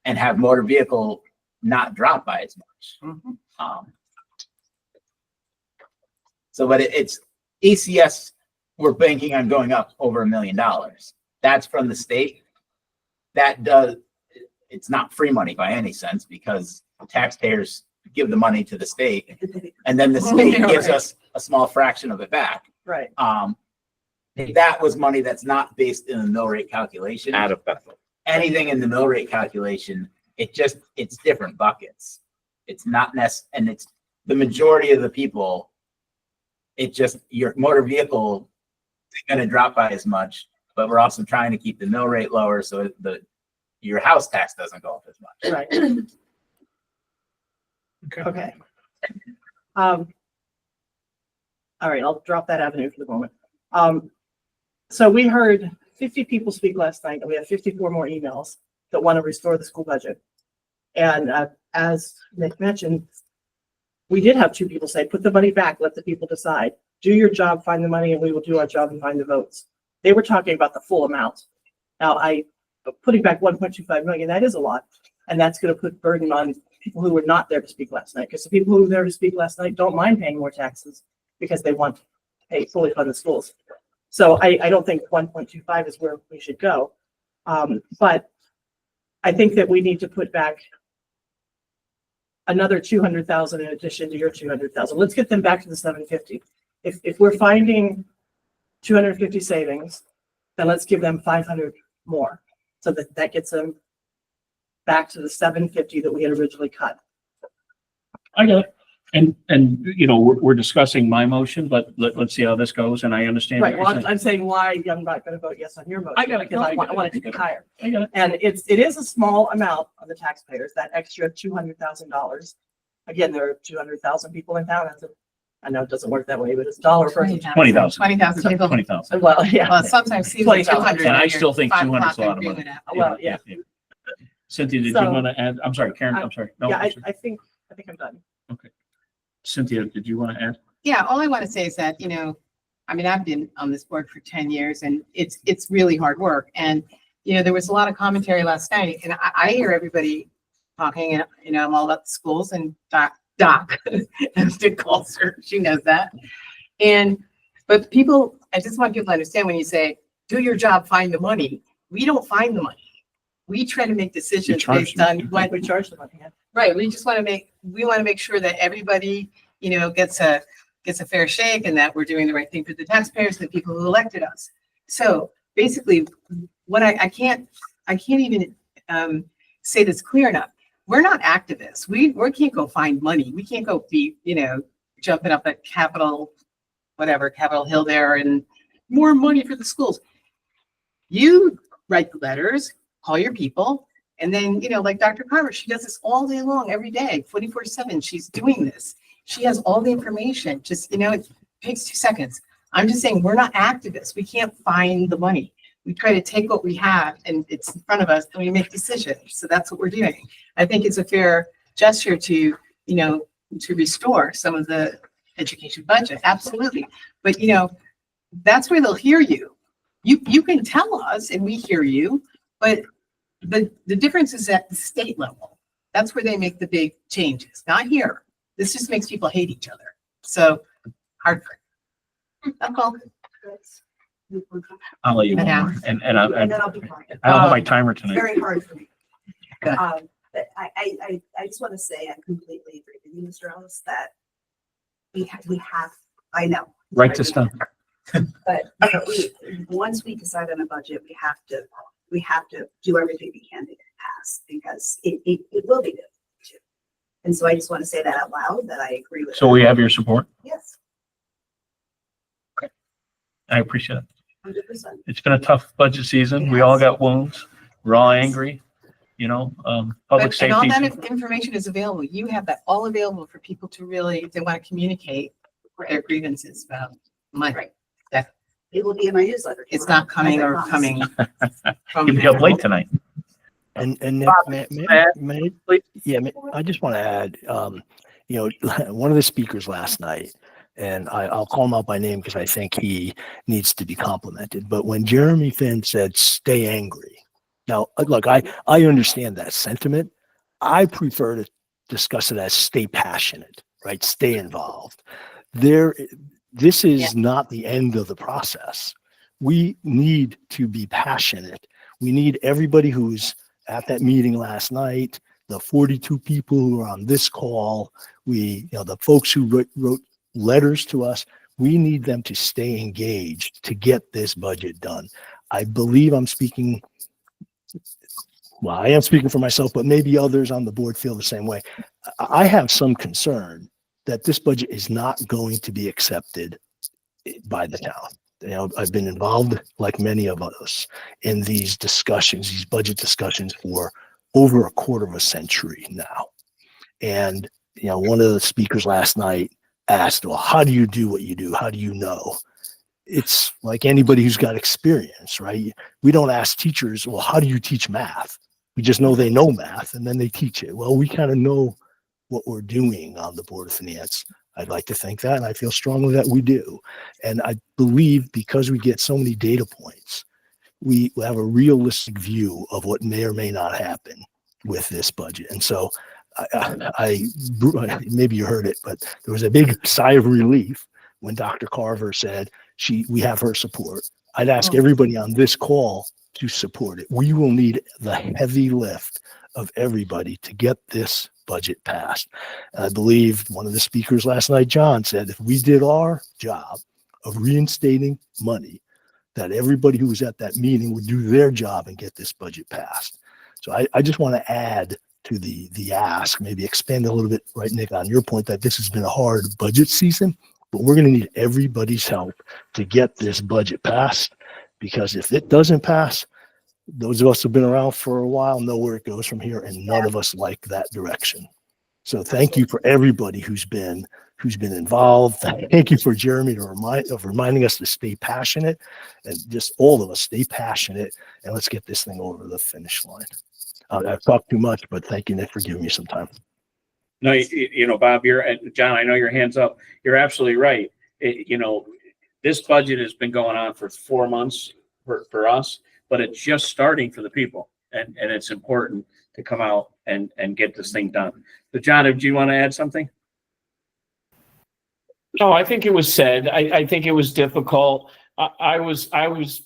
and have motor vehicle not drop by as much. So, but it's ECS, we're banking on going up over $1 million. That's from the state. That does, it's not free money by any sense because taxpayers give the money to the state and then the state gives us a small fraction of it back. Right. That was money that's not based in the mill rate calculation. Out of Bethel. Anything in the mill rate calculation, it's different buckets. It's not and it's the majority of the people, it just, your motor vehicle is going to drop by as much, but we're also trying to keep the mill rate lower so your house tax doesn't go up as much. Right. Okay. All right, I'll drop that avenue for the moment. So we heard 50 people speak last night, and we have 54 more emails that want to restore the school budget. And as Nick mentioned, we did have 2 people say, put the money back, let the people decide. Do your job, find the money, and we will do our job and find the votes. They were talking about the full amount. Now, putting back 1.25 million, that is a lot. And that's going to put burden on people who were not there to speak last night. Because the people who were there to speak last night don't mind paying more taxes because they want to pay fully funded schools. So I don't think 1.25 is where we should go. But I think that we need to put back another 200,000 in addition to your 200,000. Let's get them back to the 750. If we're finding 250 savings, then let's give them 500 more. So that gets them back to the 750 that we had originally cut. I got it. And, you know, we're discussing my motion, but let's see how this goes. And I understand. what Right, you're well, saying. I'm saying why I'm not going to vote yes on your motion. I got it. Because I want it to be higher. I got it. And it is a small amount on the taxpayers, that extra $200,000. Again, there are 200,000 people in town. I know it doesn't work that way, but it's $1 per. 20,000. 20,000 people. 20,000. Well, yeah. Well, sometimes see 20,000. 200. And I still think 200 is a lot of money. Well, yeah. Cynthia, did you So- want to add? I'm sorry, Karen, I'm sorry. No, Yeah, I'm sorry. I think I'm done. Cynthia, did you want to add? Yeah, all I want to say is that, I mean, I've been on this board for 10 years and it's really hard work. And, there was a lot of commentary last night and I hear everybody talking, I'm all about the schools and Doc, as Dick calls her, she knows that. But people, I just want people to understand when you say, do your job, find the money. We don't find the money. We try to make decisions based on what We charge the money. Yeah. right. We want to make sure that everybody, gets a fair shake and that we're doing the right thing for the taxpayers and the people who elected us. So basically what I can't even say this clear enough. We're not activists. We can't go find money. We can't go be, jumping up at Capitol Hill there and more money for the schools. You write the letters, call your people, and then, like Dr. Carver, she does this all day long, every day, 24/7. She's doing this. She has all the information. Just, it takes 2 seconds. I'm just saying we're not activists. We can't find the money. We try to take what we have and it's in front of us and we make decisions. So that's what we're doing. I think it's a fair gesture to, to restore some of the education budget. Absolutely. But, that's where they'll hear you. You can tell us and we hear you, but the difference is at the state level. That's where they make the big changes, not here. This just makes people hate each other. So hard for that's all. I'll let you An know. hour. And And then I'll be quiet. I don't have my timer tonight. Very hard for me. Good. But I just want to say I completely agree with you, Mr. Ellis, that we have, I know. Write this down. But once we decide on a budget, we have to do everything we can to get it passed because it will be difficult too. And so I just want to say that out loud, that I agree with. So we have your support. Yes, I appreciate it. 100%. It's been a tough budget season. We all got wounds. We're all angry, public And all safety. that information is available. You have that all available for people to really, if they want to communicate their grievances about money. Right. That It will be in my newsletter. it's not coming or coming from. You'll be up late tonight. And Nick, I just want to add, one of the speakers last night, and I'll call him out by name because I think he needs to be complimented. But when Jeremy Finn said, "Stay angry," now look, I understand that sentiment. I prefer to discuss it as "stay passionate," right? Stay involved. This is not the end of the process. We need to be passionate. We need everybody who's at that meeting last night, the 42 people who are on this call, the folks who wrote letters to us, we need them to stay engaged to get this budget done. I believe I'm speaking, well, I am speaking for myself, but maybe others on the board feel the same way. I have some concern that this budget is not going to be accepted by the town. I've been involved, like many of us, in these discussions, these budget discussions for over a quarter of a century now. And, one of the speakers last night asked, well, how do you do what you do? How do you know? It's like anybody who's got experience, right? We don't ask teachers, well, how do you teach math? We just know they know math and then they teach it. Well, we kind of know what we're doing on the Board of Finance. I'd like to think that, and I feel strongly that we do. And I believe because we get so many data points, we have a realistic view of what may or may not happen with this budget. And so I maybe you heard it, but there was a big sigh of relief when Dr. Carver said we have her support. I'd ask everybody on this call to support it. We will need the heavy lift of everybody to get this budget passed. And I believe one of the speakers last night, John, said if we did our job of reinstating money, that everybody who was at that meeting would do their job and get this budget passed. So I just want to add to the ask, maybe expand a little bit, right, Nick, on your point that this has been a hard budget season, but we're going to need everybody's help to get this budget passed, because if it doesn't pass, those of us who've been around for a while know where it goes from here, and none of us like that direction. So thank you for everybody who's been involved. Thank you for Jeremy reminding us to stay passionate, and just all of us stay passionate, and let's get this thing over the finish line. I've talked too much, but thank you, Nick, for giving me some time. No, Bob, John, I know your hand's up. You're absolutely right. This budget has been going on for 4 months for us, but it's just starting for the people. And it's important to come out and get this thing done. So John, do you want to add something? No, I think it was said. I think it was difficult. I was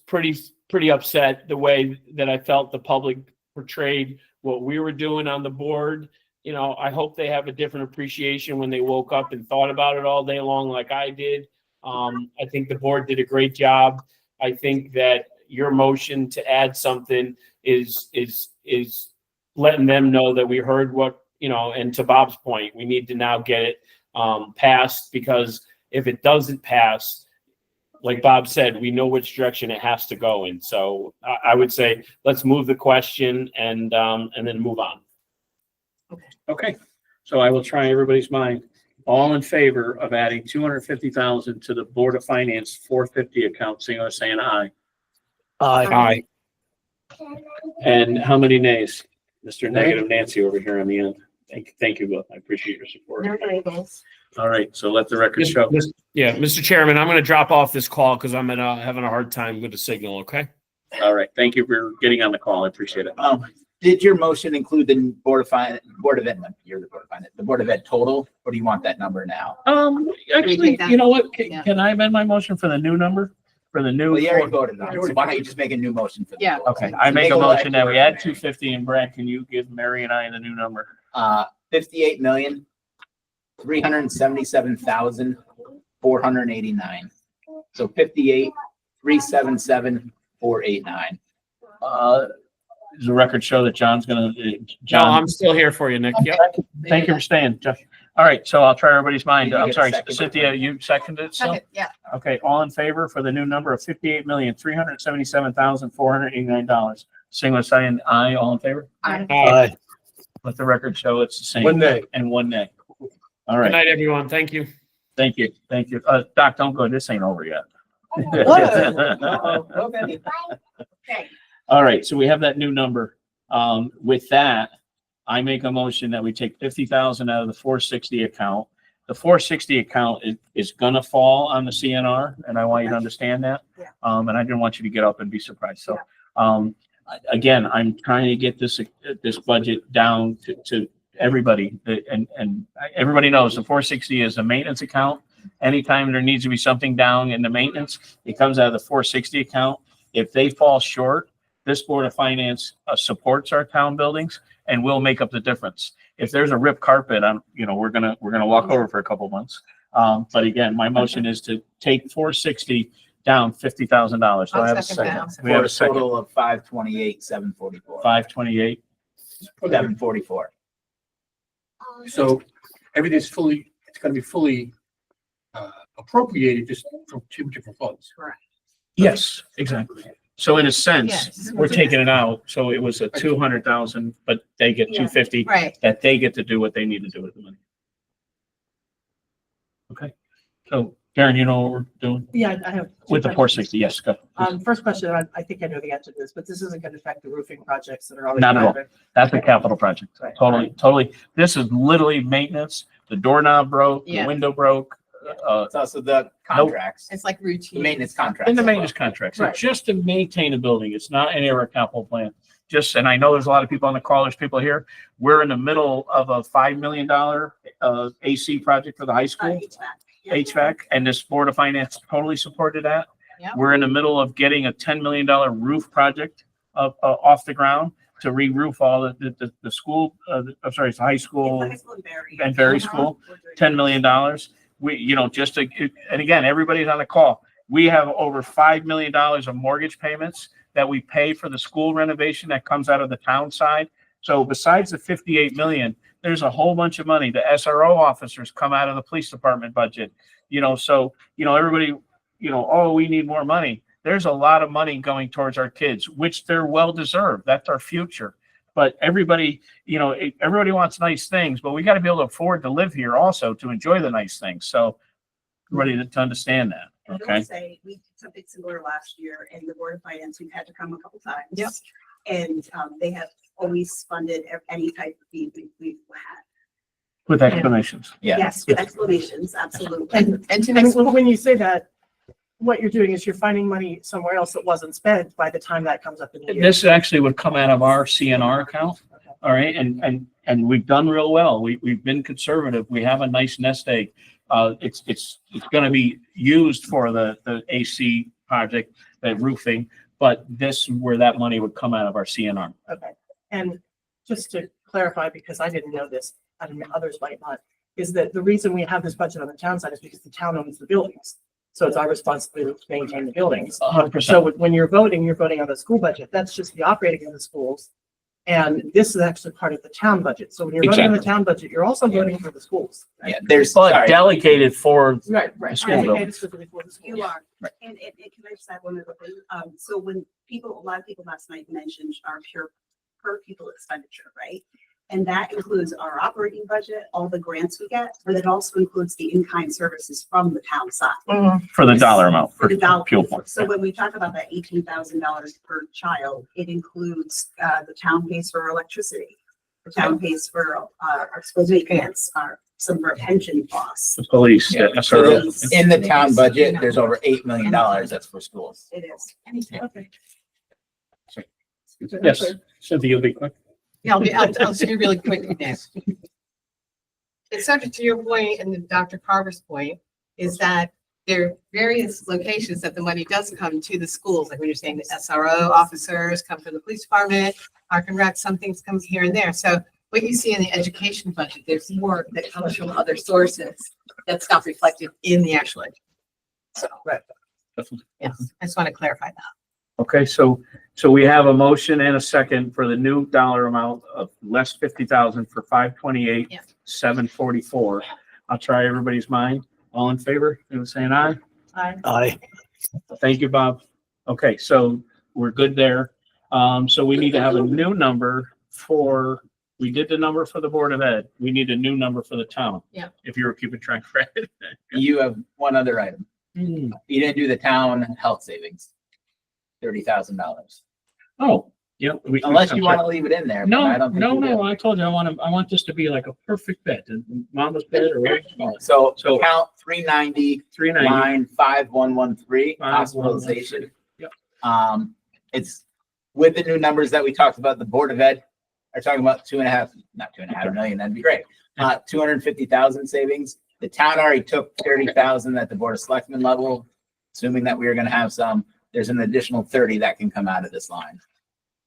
pretty upset the way that I felt the public portrayed what we were doing on the board. I hope they have a different appreciation when they woke up and thought about it all day long like I did. I think the board did a great job. I think that your motion to add something is letting them know that we heard what, and to Bob's point, we need to now get it passed, because if it doesn't pass, like Bob said, we know which direction it has to go in. So I would say, let's move the question and then move on. Okay. So I will try everybody's mind. All in favor of adding $250,000 to the Board of Finance 450 account, saying aye. Aye. And how many nays? Mr. Negative Nancy over here on the end. Thank you both. I appreciate your support. All right. So let the record show. Yeah, Mr. Chairman, I'm going to drop off this call because I'm having a hard time with the signal. Okay. All right. Thank you for getting on the call. I appreciate it. Did your motion include the Board of Ed? You're the Board of Finance, the Board of Ed total, or do you want that number now? Actually, you know what? Can I amend my motion for the new number? For the new. Well, you already voted on it, so why don't you just make a new motion for the Yeah. total? Okay, I make a motion that we add 250, and Brad, can you give Mary and I the new number? 58,377,489. So 58,377,489. Does the record show that John's gonna, No, John? I'm still here for you, Nick. Yep. Thank you for staying, Josh. All right, so I'll try everybody's mind. Did you I'm get a sorry, second? Cynthia, you seconded it still? Second, yeah. Okay, all in favor for the new number of $58,377,489 signal by saying aye. All in favor? Aye. Let the record show it's the same. One nay. And one nay. All Good right. night, everyone. Thank you. Thank you. Thank you. Doc, don't go. This ain't over yet. Uh-oh. Okay. Okay. All right. So we have that new number. With that, I make a motion that we take 50,000 out of the 460 account. The 460 account is gonna fall on the CNR, and I want you to understand that. Yeah. And I didn't want you to get up and be surprised. So, again, I'm trying to get this budget down to everybody. And everybody knows the 460 is a maintenance account. Anytime there needs to be something down in the maintenance, it comes out of the 460 account. If they fall short, this Board of Finance supports our town buildings and we'll make up the difference. If there's a ripped carpet, we're gonna walk over for a couple months. But again, my motion is to take 460 down $50,000. So I have a I'll second second. that. We have For a a second. total of 528, 744. 528. 744. So everything's it's gonna be fully appropriated just from two different funds. Correct. Yes, exactly. So in a sense, Yes. we're taking it out. So it was a 200,000, but they get Yeah. 250, Right. that they get to do what they need to do with the money. Okay. So Karen, you know what we're doing Yeah, I have. two with the questions. 460? Yes, go. First question, I think I know the answer to this, but this isn't going to affect the roofing projects that are already. Not at all. planned. That's a capital project. Right. Totally. This is literally maintenance. The doorknob broke, the Yeah. window broke, It's also the contracts, It's like routine. the maintenance contracts. in the as well. maintenance contract. So Right. just to maintain a building, it's not any of our capital plan. And I know there's a lot of people on the call, there's people here. We're in the middle of a $5 million AC project for the high school, HVAC, and this Board of Finance totally supported that. Yeah. We're in the middle of getting a $10 million roof project off the ground to re-roof all the school, I'm sorry, it's the high school. And Berry School, $10 million. And again, everybody's on the call. We have over $5 million of mortgage payments that we pay for the school renovation that comes out of the town side. So besides the 58 million, there's a whole bunch of money. The SRO officers come out of the police department budget. Everybody, oh, we need more money. There's a lot of money going towards our kids, which they're well deserved. That's our future. But everybody wants nice things, but we got to be able to afford to live here also to enjoy the nice things. So everybody to understand that. And I Okay. will say, we did something similar last year in the Board of Finance. We've had to come a couple times. Yep. And they have always funded any type of fee we've had. With explanations. Yeah. Yes, with explanations, absolutely. And to And next, when you say that, what you're doing is you're finding money somewhere else that wasn't spent by the time that comes up in the year. This actually would come out of our CNR account. All right. And we've done real well. We've been conservative. We have a nice nest egg. It's going to be used for the AC project, the roofing, but this where that money would come out of our CNR. Okay, and just to clarify, because I didn't know this, I don't know, others might not, is that the reason we have this budget on the town side is because the town owns the buildings. So it's our responsibility to maintain the buildings. 100%. So when you're voting on the school budget. That's just the operating of the schools. And this is actually part of the town budget. So when you're voting on the town budget, you're also voting for the schools. Yeah, there's, But sorry. delegated for Right, The school building. Allocated specifically for the schools. You are. Right. And can I just add one other thing? So when a lot of people last night mentioned our per pupil expenditure, right? And that includes our operating budget, all the grants we get, but it also includes the in-kind services from the town side. for the dollar amount. For the dollar. Fuel point. So when we talk about that $18,000 per child, it includes, the town pays for electricity. The town pays for, our school maintenance, some of our pension costs. The police, Yeah. the So SRO. in the town budget, there's over $8 million that's for schools. It is. Okay. Yes, Cynthia, you'll be quick. yeah, I'll just be really quick now. It's subject to your point and Dr. Carver's point is that there are various locations that the money does come to the schools. Like when you're saying the SRO officers come from the police department, Park and Rec, some things come here and there. So what you see in the education budget, there's more that comes from other sources that's not reflected in the actual. So, yes, I just want to clarify that. Okay, so we have a motion and a second for the new dollar amount of less 50,000 for 528, Yeah. 744. I'll try everybody's mind. All in favor? You saying aye? Aye. Thank you, Bob. Okay, so we're good there. So we need to have a new number for, we did the number for the Board of Ed. We need a new number for the town. Yeah. If you were keeping track, right? You have one other item. Hmm. You didn't do the town health savings. $30,000. Oh, yeah. Unless you want to leave it in there. but I No, don't think no, you do. no, I told you, I want this to be like a perfect bet, mama's bed or whatever you call it. So So- account 390, 390. line 5113, 5113. hospitalization. Yep. It's with the new numbers that we talked about, the Board of Ed are talking about not 2.5 million, that'd be great. 250,000 savings. The town already took 30,000 at the Board of Selectmen level, assuming that we are gonna have some. There's an additional 30 that can come out of this line.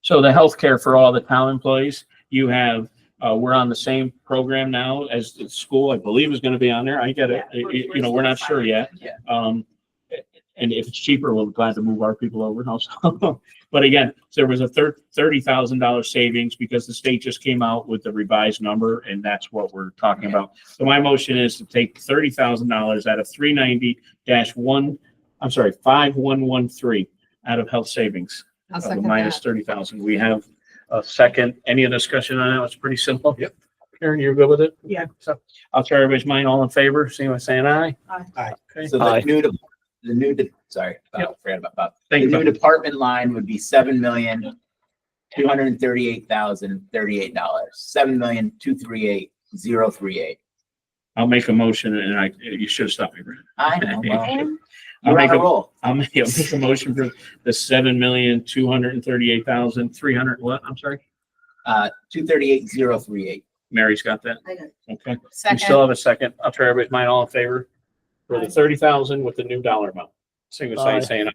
So the healthcare for all the town employees, you have, we're on the same program now as the school, I believe is gonna be on there. I get it. You know, we're not sure yet. Yeah. And if it's cheaper, we'll be glad to move our people over also. But again, there was a $30,000 savings because the state just came out with the revised number, and that's what we're talking about. So my motion is to take $30,000 out of 5113 out of health savings. I'll second Minus that. 30,000. We have a second. Any discussion on that? It's pretty simple. Yep. Karen, you're good with it? Yeah. So I'll try everybody's mind. All in favor, see by saying aye. Aye. Okay. So Aye. sorry, Yep. forgot about that. Thank The you. new department line would be $7,238,038. $7,238,038. I'll make a motion and you should have stopped me, Brent. I know, well, I'll you're make on a a, roll. I'll make a motion for the 7,238,300. What? I'm sorry. 238,038. Mary's got that. I got Okay. We Second. still have a second. I'll try everybody's mind. All in favor for the 30,000 with the new dollar amount. Sing with Aye. saying,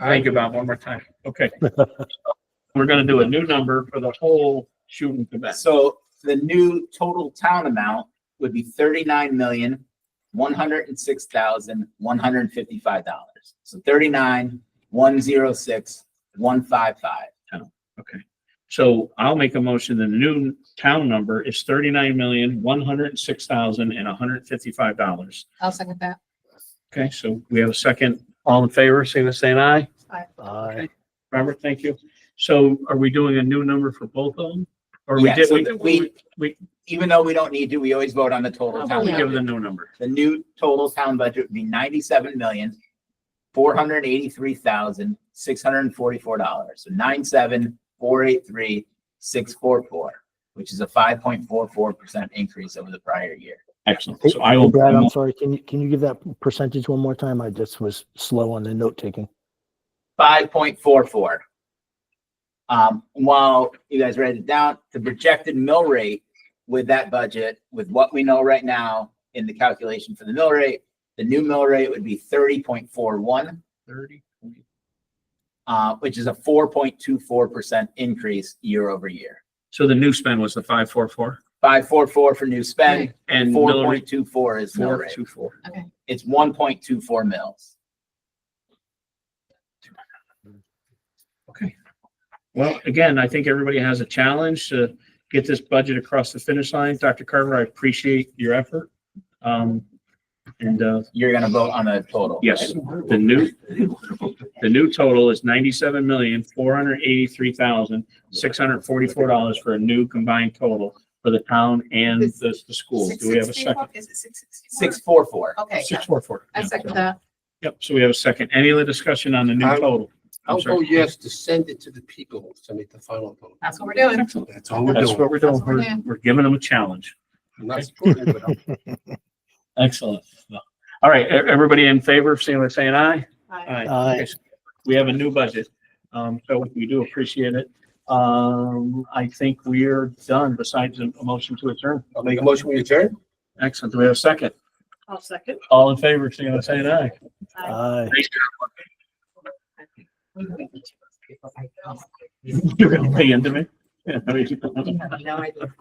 think about it one more time. Okay. We're gonna do a new number for the whole shooting event. So the new total town amount would be $39,106,155. So $39,106,155. Okay. So I'll make a motion that the new town number is $39,106,155. I'll second that. Okay, so we have a second. All in favor, say the same aye. Aye. Robert, thank you. So are we doing a new number for both of them? Or we Yeah, did, so we Even though we don't need to, we always vote on the total how town. about we give budget. the new number? The new total town budget would be $97,483,644. So $97,483,644, which is a 5.44% increase over the prior year. Excellent. Hey, So I will. Brad, I'm sorry. Can you give that percentage one more time? I just was slow on the note taking. 5.44. While you guys write it down, the projected mill rate with that budget, with what we know right now in the calculation for the mill rate, the new mill rate would be 30.41, 30. which is a 4.24% increase year over year. So the new spend was the 544 5.44 for new spend, and mill rate 4.24 is mill rate. 424. It's 1.24 mils. Okay. Well, again, I think everybody has a challenge to get this budget across the finish line. Dr. Carver, I appreciate your effort. You're gonna vote on the total. Yes, right? the new total is $97,483,644 for a new combined total for the town and the school. Do we have a second? Is it 664? 644. Okay, 644. I second that. Yep, so we have a second. Any other discussion on the new total? I'm I'll sorry. go yes to send it to the people, send it the final vote. That's what we're doing. That's all we're That's doing. what we're doing. That's what we're We're, doing. we're giving them a challenge. I'm not supporting it, but Excellent. All right, everybody in favor, saying aye? Aye. Aye. Okay, so we have a new budget, so we do appreciate it. I think we're done besides a motion to adjourn. I'll make a motion we adjourn. Excellent. Do we have a second? I'll second. All in favor, saying aye? Aye. You're gonna pay into me? You have no idea.